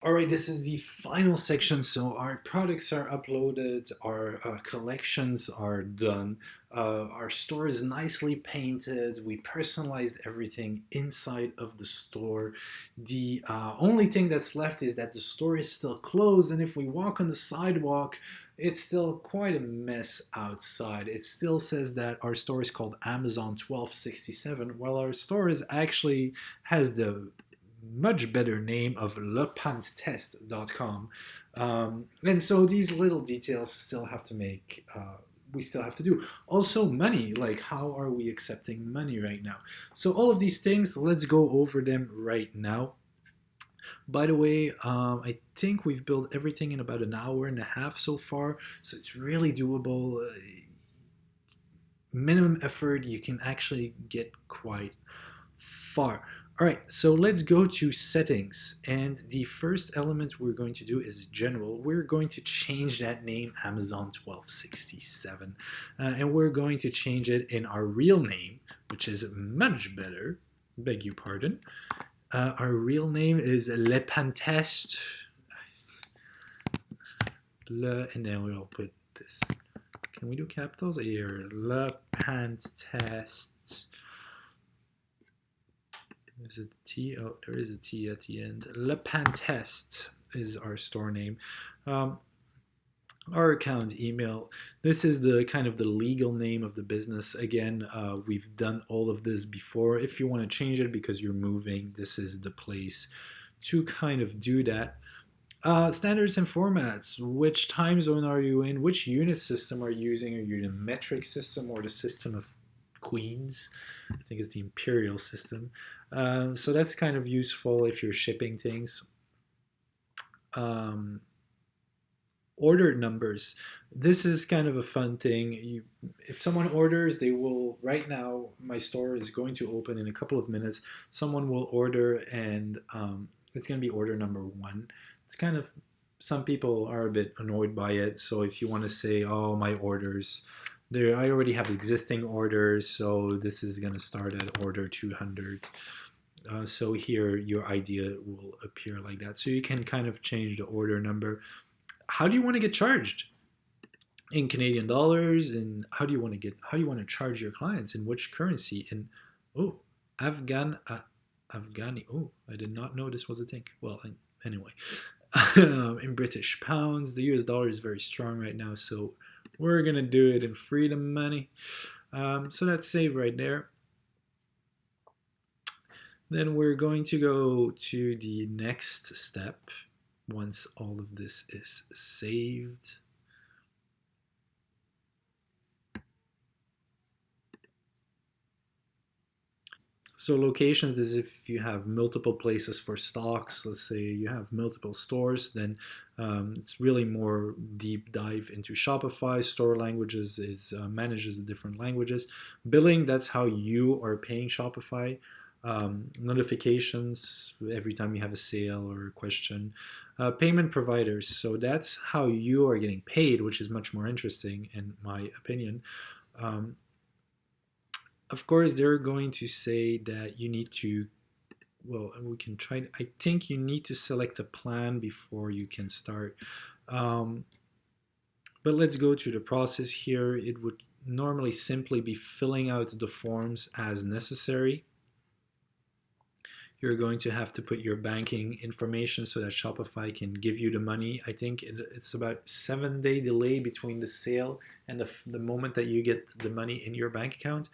All right, this is the final section. So our products are uploaded, our collections are done, our store is nicely painted. We personalized everything inside of the store. The only thing that's left is that the store is still closed, and if we walk on the sidewalk, it's still quite a mess outside. It still says that our store is called Amazon 1267, while our store is actually has the much better name of lepantest.com. And so these little details still have to make, we still have to do. Also, money, like how are we accepting money right now? So, all of these things, let's go over them right now. By the way, I think we've built everything in about an hour and a half so far, so it's really doable. Minimum effort, you can actually get quite far. All right, so let's go to settings. And the first element we're going to do is general. We're going to change that name Amazon 1267. And we're going to change it in our real name, which is much better. Beg your pardon. Our real name is Le Pantest. And then we'll put this. Can we do capitals here? Le Pantest. There's a T. Oh, there is a T at the end. Le Pantest is our store name. Our account email. This is the kind of the legal name of the business. Again, we've done all of this before. If you want to change it because you're moving, this is the place to kind of do that. Standards and formats. Which time zone are you in? Which unit system are you using? Are you in a metric system or the system of Queens? I think it's the imperial system. So that's kind of useful if you're shipping things. Order numbers. This is kind of a fun thing. If someone orders, they will. Right now, my store is going to open in a couple of minutes. Someone will order, and it's going to be order number one. It's kind of some people are a bit annoyed by it. So if you want to say, "Oh, my orders," there, I already have existing orders, so this is going to start at order 200. So here your idea will appear like that. So you can kind of change the order number. How do you want to get charged? In Canadian dollars, and how do you want to charge your clients in which currency? In oh, Afghani. Oh, I did not know this was a thing. Well, anyway, in British pounds, the US dollar is very strong right now, so we're gonna do it in freedom money. So that's saved right there. Then we're going to go to the next step once all of this is saved. So locations is if you have multiple places for stocks. Let's say you have multiple stores, then it's really more deep dive into Shopify. Store languages is manages the different languages. Billing, that's how you are paying Shopify. Notifications every time you have a sale or a question. Payment providers, so that's how you are getting paid, which is much more interesting in my opinion. Um, of course, they're going to say that you need to, well, we can try. I think you need to select a plan before you can start. Um, but let's go through the process here. It would normally simply be filling out the forms as necessary. You're going to have to put your banking information so that Shopify can give you the money. I think it's about 7 day delay between the sale and the moment that you get the money in your bank account.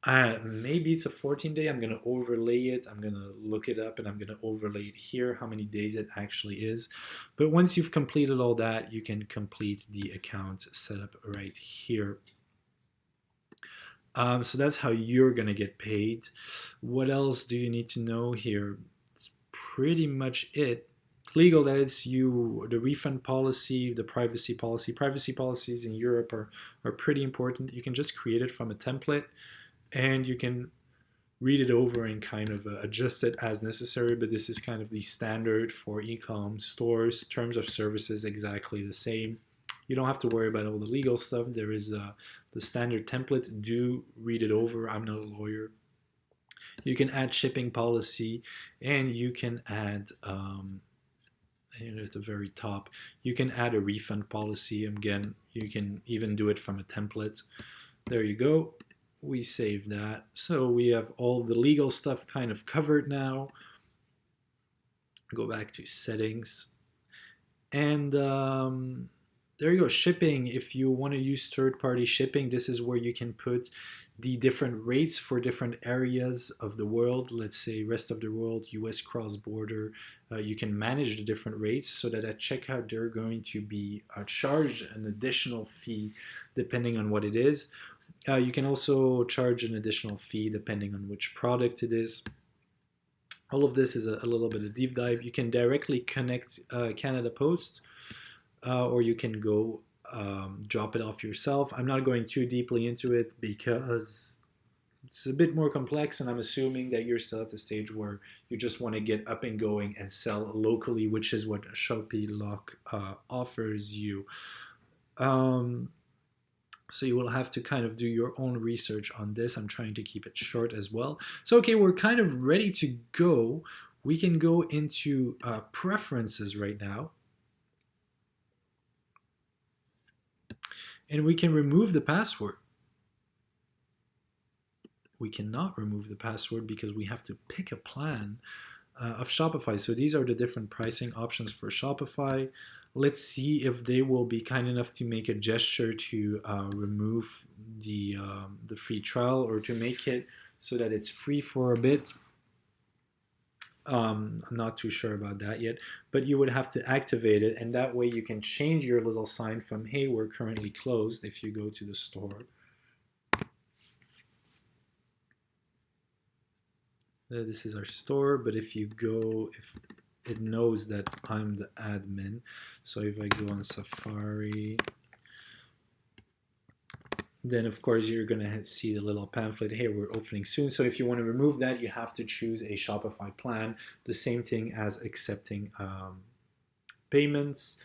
Maybe it's a 14 day. I'm going to overlay it. I'm going to look it up and I'm going to overlay it here, how many days it actually is. But once you've completed all that, you can complete the account setup right here. So that's how you're going to get paid. What else do you need to know here? It's pretty much it. Legal, that it's you, the refund policy, the privacy policy. Privacy policies in Europe are pretty important. You can just create it from a template and you can read it over and kind of adjust it as necessary, but this is kind of the standard for e-com stores. Terms of services exactly the same. You don't have to worry about all the legal stuff. There is the standard template. Do read it over. I'm not a lawyer. You can add shipping policy, and you can add and at the very top, you can add a refund policy. Again, you can even do it from a template. There you go. We save that. So we have all the legal stuff kind of covered now. Go back to settings. And there you go, shipping. If you want to use third-party shipping, this is where you can put the different rates for different areas of the world. Let's say rest of the world, US cross-border. You can manage the different rates so that at checkout they're going to be charged an additional fee depending on what it is. You can also charge an additional fee depending on which product it is. All of this is a little bit of deep dive. You can directly connect Canada Post, or you can go drop it off yourself. I'm not going too deeply into it because it's a bit more complex, and I'm assuming that you're still at the stage where you just want to get up and going and sell locally, which is what Shopify offers you. So you will have to kind of do your own research on this. I'm trying to keep it short as well. So okay, we're kind of ready to go. We can go into preferences right now. And we can remove the password. We cannot remove the password because we have to pick a plan of Shopify. So these are the different pricing options for Shopify. Let's see if they will be kind enough to make a gesture to remove the free trial, or to make it so that it's free for a bit. I'm not too sure about that yet, but you would have to activate it, and that way you can change your little sign from, hey, we're currently closed, if you go to the store. This is our store, but if you go, if it knows that I'm the admin. So if I go on Safari, then of course you're going to see the little pamphlet, hey, we're opening soon. So if you want to remove that, you have to choose a Shopify plan. The same thing as accepting payments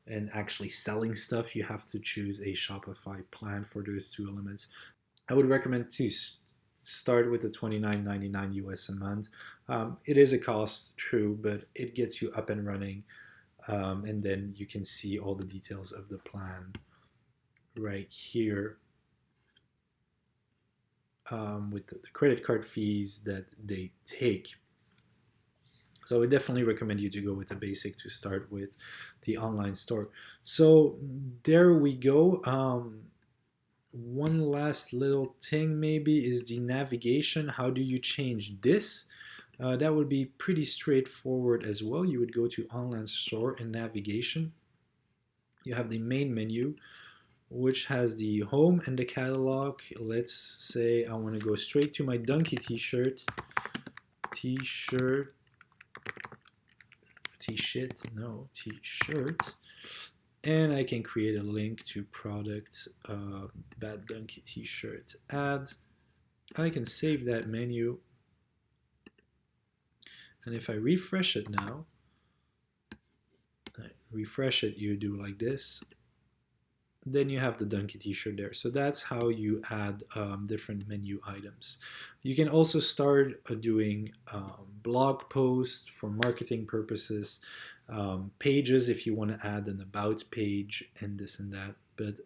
and actually selling stuff. You have to choose a Shopify plan for those two elements. I would recommend to start with the $29.99 US a month. It is a cost, true, but it gets you up and running, and then you can see all the details of the plan right here, with the credit card fees that they take. So I would definitely recommend you to go with the basic to start with the online store. So there we go. One last little thing maybe is the navigation. How do you change this? That would be pretty straightforward as well. You would go to online store and navigation. You have the main menu, which has the home and the catalog. Let's say I want to go straight to my Donkey t-shirt, and I can create a link to product, Bad Donkey t-shirt ad. I can save that menu, and if I refresh it now, you do like this, then you have the Donkey t-shirt there. So that's how you add different menu items. You can also start doing blog posts for marketing purposes, pages if you want to add an about page, and this and that. But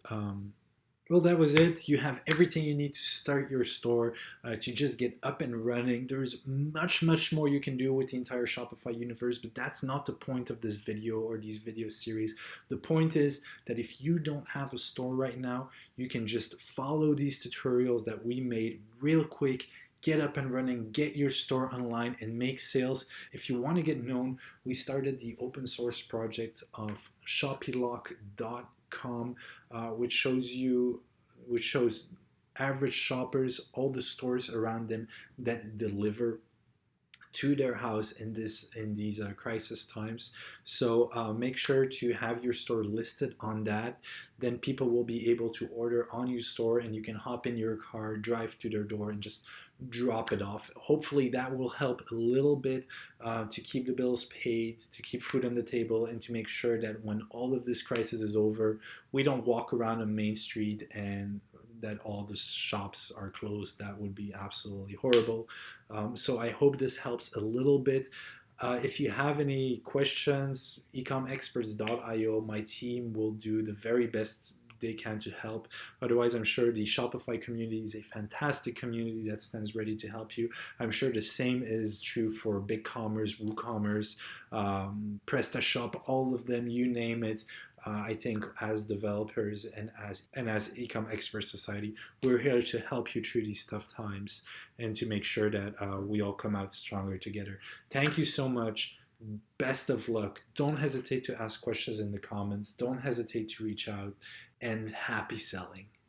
well, that was it. You have everything you need to start your store, to just get up and running. There's much more you can do with the entire Shopify universe, but that's not the point of this video or these video series. The point is that if you don't have a store right now, you can just follow these tutorials that we made real quick, get up and running, get your store online, and make sales. If you want to get known, we started the open source project of shopylock.com, which shows average shoppers all the stores around them that deliver to their house in these crisis times. So make sure to have your store listed on that. Then people will be able to order on your store, and you can hop in your car, drive to their door, and just drop it off. Hopefully that will help a little bit to keep the bills paid, to keep food on the table, and to make sure that when all of this crisis is over, we don't walk around on Main Street and that all the shops are closed. That would be absolutely horrible. So I hope this helps a little bit. If you have any questions, ecomexperts.io, my team will do the very best they can to help. Otherwise, I'm sure the Shopify community is a fantastic community that stands ready to help you. I'm sure the same is true for BigCommerce, WooCommerce, PrestaShop, all of them, you name it. I think as developers and as Ecom Expert Society, we're here to help you through these tough times and to make sure that we all come out stronger together. Thank you so much. Best of luck. Don't hesitate to ask questions in the comments. Don't hesitate to reach out, and happy selling.